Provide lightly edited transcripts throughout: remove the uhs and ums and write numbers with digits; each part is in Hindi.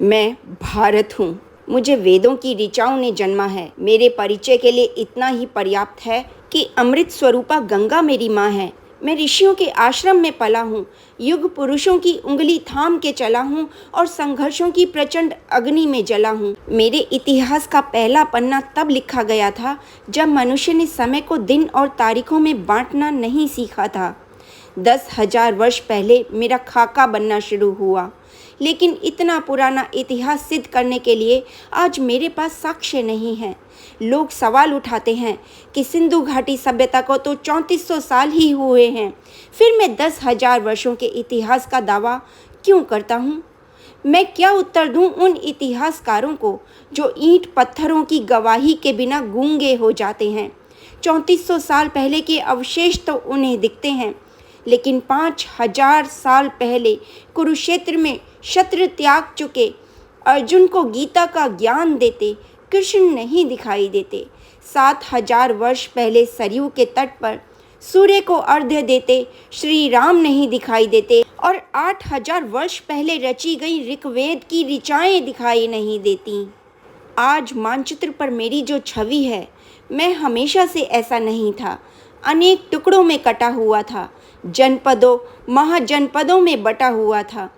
मैं भारत हूँ। मुझे वेदों की ऋचाओं ने जन्मा है। मेरे परिचय के लिए इतना ही पर्याप्त है कि अमृत स्वरूपा गंगा मेरी माँ है। मैं ऋषियों के आश्रम में पला हूँ, युग पुरुषों की उंगली थाम के चला हूँ और संघर्षों की प्रचंड अग्नि में जला हूँ। मेरे इतिहास का पहला पन्ना तब लिखा गया था जब मनुष्य ने समय को दिन और तारीखों में बांटना नहीं सीखा था। 10,000 वर्ष पहले मेरा खाका बनना शुरू हुआ, लेकिन इतना पुराना इतिहास सिद्ध करने के लिए आज मेरे पास साक्ष्य नहीं है। लोग सवाल उठाते हैं कि सिंधु घाटी सभ्यता को तो 3400 साल ही हुए हैं, फिर मैं 10,000 वर्षों के इतिहास का दावा क्यों करता हूँ? मैं क्या उत्तर दूँ उन इतिहासकारों को जो ईंट पत्थरों की गवाही के बिना गूंगे हो जाते हैं? 3400 साल पहले के अवशेष तो उन्हें दिखते हैं, लेकिन 5,000 साल पहले कुरुक्षेत्र में शस्त्र त्याग चुके अर्जुन को गीता का ज्ञान देते कृष्ण नहीं दिखाई देते। 7,000 वर्ष पहले सरयू के तट पर सूर्य को अर्घ्य देते श्री राम नहीं दिखाई देते और 8,000 वर्ष पहले रची गई ऋग्वेद की ऋचाएं दिखाई नहीं देती। आज मानचित्र पर मेरी जो छवि है, मैं हमेशा से ऐसा नहीं था। अनेक टुकड़ों में कटा हुआ था, जनपदों महाजनपदों में बटा हुआ था।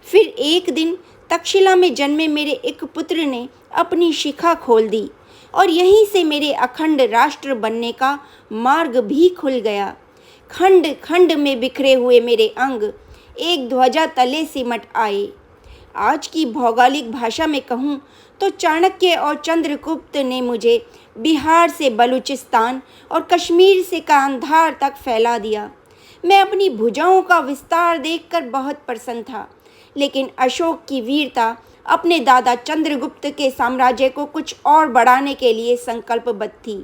फिर एक दिन तक्षशिला में जन्मे मेरे एक पुत्र ने अपनी शिखा खोल दी और यहीं से मेरे अखंड राष्ट्र बनने का मार्ग भी खुल गया। खंड खंड में बिखरे हुए मेरे अंग एक ध्वजा तले सिमट आए। आज की भौगोलिक भाषा में कहूँ तो चाणक्य और चंद्रगुप्त ने मुझे बिहार से बलूचिस्तान और कश्मीर से कांधार तक फैला दिया। मैं अपनी भुजाओं का विस्तार देखकर बहुत प्रसन्न था, लेकिन अशोक की वीरता अपने दादा चंद्रगुप्त के साम्राज्य को कुछ और बढ़ाने के लिए संकल्पबद्ध थी।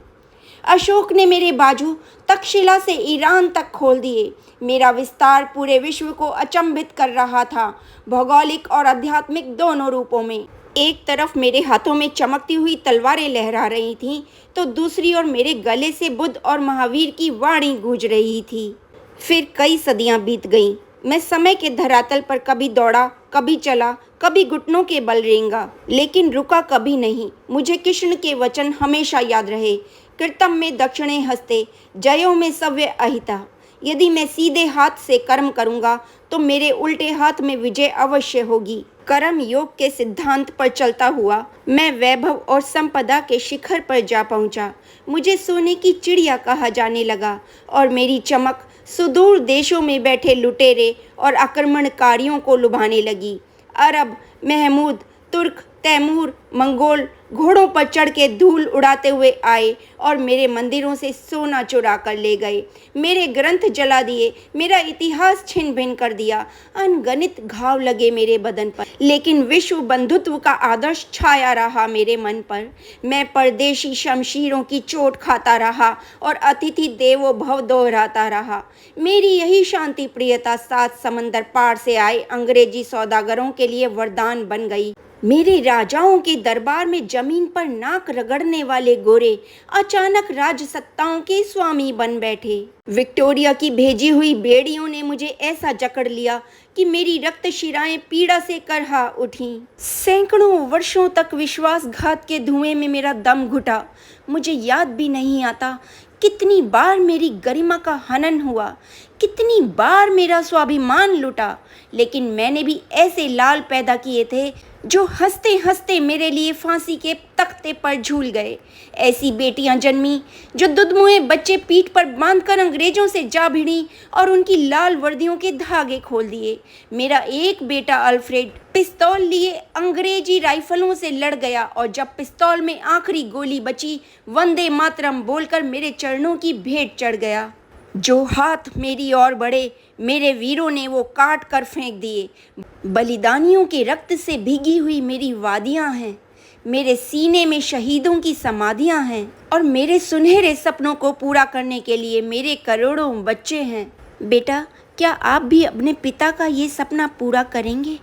अशोक ने मेरे बाजू तक्षशिला से ईरान तक खोल दिए। मेरा विस्तार पूरे विश्व को अचंभित कर रहा था, भौगोलिक और आध्यात्मिक दोनों रूपों में। एक तरफ मेरे हाथों में चमकती हुई तलवारें लहरा रही थीं, तो दूसरी ओर मेरे गले से बुद्ध और महावीर की वाणी गूंज रही थी। फिर कई सदियां बीत गईं। मैं समय के धरातल पर कभी दौड़ा, कभी चला, कभी घुटनों के बल रेंगा, लेकिन रुका कभी नहीं। मुझे कृष्ण के वचन हमेशा याद रहे, कृतम में दक्षिणे हस्ते, जयो में सव्य अहिता। यदि मैं सीधे हाथ से कर्म करूंगा तो मेरे उल्टे हाथ में विजय अवश्य होगी। कर्म योग के सिद्धांत पर चलता हुआ मैं वैभव और संपदा के शिखर पर जा पहुंचा। मुझे सोने की चिड़िया कहा जाने लगा और मेरी चमक सुदूर देशों में बैठे लुटेरे और आक्रमणकारियों को लुभाने लगी। अरब, महमूद, तुर्क, तैमूर, मंगोल घोड़ों पर चढ़ के धूल उड़ाते हुए आए और मेरे मंदिरों से सोना चुरा कर ले गए, मेरे ग्रंथ जला दिए, मेरा इतिहास छिन भिन कर दिया। अनगणित घाव लगे मेरे बदन पर, लेकिन विश्व बंधुत्व का आदर्श छाया रहा मेरे मन पर। मैं परदेशी शमशीरों की चोट खाता रहा और अतिथि देवो भव दोहराता रहा। मेरी यही शांति प्रियता 7 समंदर पार से आए अंग्रेजी सौदागरों के लिए वरदान बन गई। मेरे राजाओं के दरबार में जमीन पर नाक रगड़ने वाले गोरे अचानक राजसत्ताओं के स्वामी बन बैठे। विक्टोरिया की भेजी हुई बेड़ियों ने मुझे ऐसा जकड़ लिया कि मेरी रक्त शिराएं पीड़ा से करहा उठीं। सैकड़ों वर्षों तक विश्वासघात के धुएं में मेरा दम घुटा। मुझे याद भी नहीं आता कितनी बार मेरी गरिमा का हनन हुआ, कितनी बार मेरा स्वाभिमान लुटा। लेकिन मैंने भी ऐसे लाल पैदा किए थे जो हंसते हंसते मेरे लिए फांसी के तख्ते पर झूल गए। ऐसी बेटियां जन्मी जो दुधमुए बच्चे पीठ पर बांधकर अंग्रेजों से जा भिड़ी और उनकी लाल वर्दियों के धागे खोल दिए। मेरा एक बेटा अल्फ्रेड पिस्तौल लिए अंग्रेजी राइफलों से लड़ गया और जब पिस्तौल में आखिरी गोली बची, वंदे मातरम बोलकर मेरे चरणों की भेंट चढ़ गया। जो हाथ मेरी ओर बढ़े, मेरे वीरों ने वो काट कर फेंक दिए। बलिदानियों के रक्त से भीगी हुई मेरी वादियां हैं, मेरे सीने में शहीदों की समाधियां हैं और मेरे सुनहरे सपनों को पूरा करने के लिए मेरे करोड़ों बच्चे हैं। बेटा, क्या आप भी अपने पिता का ये सपना पूरा करेंगे?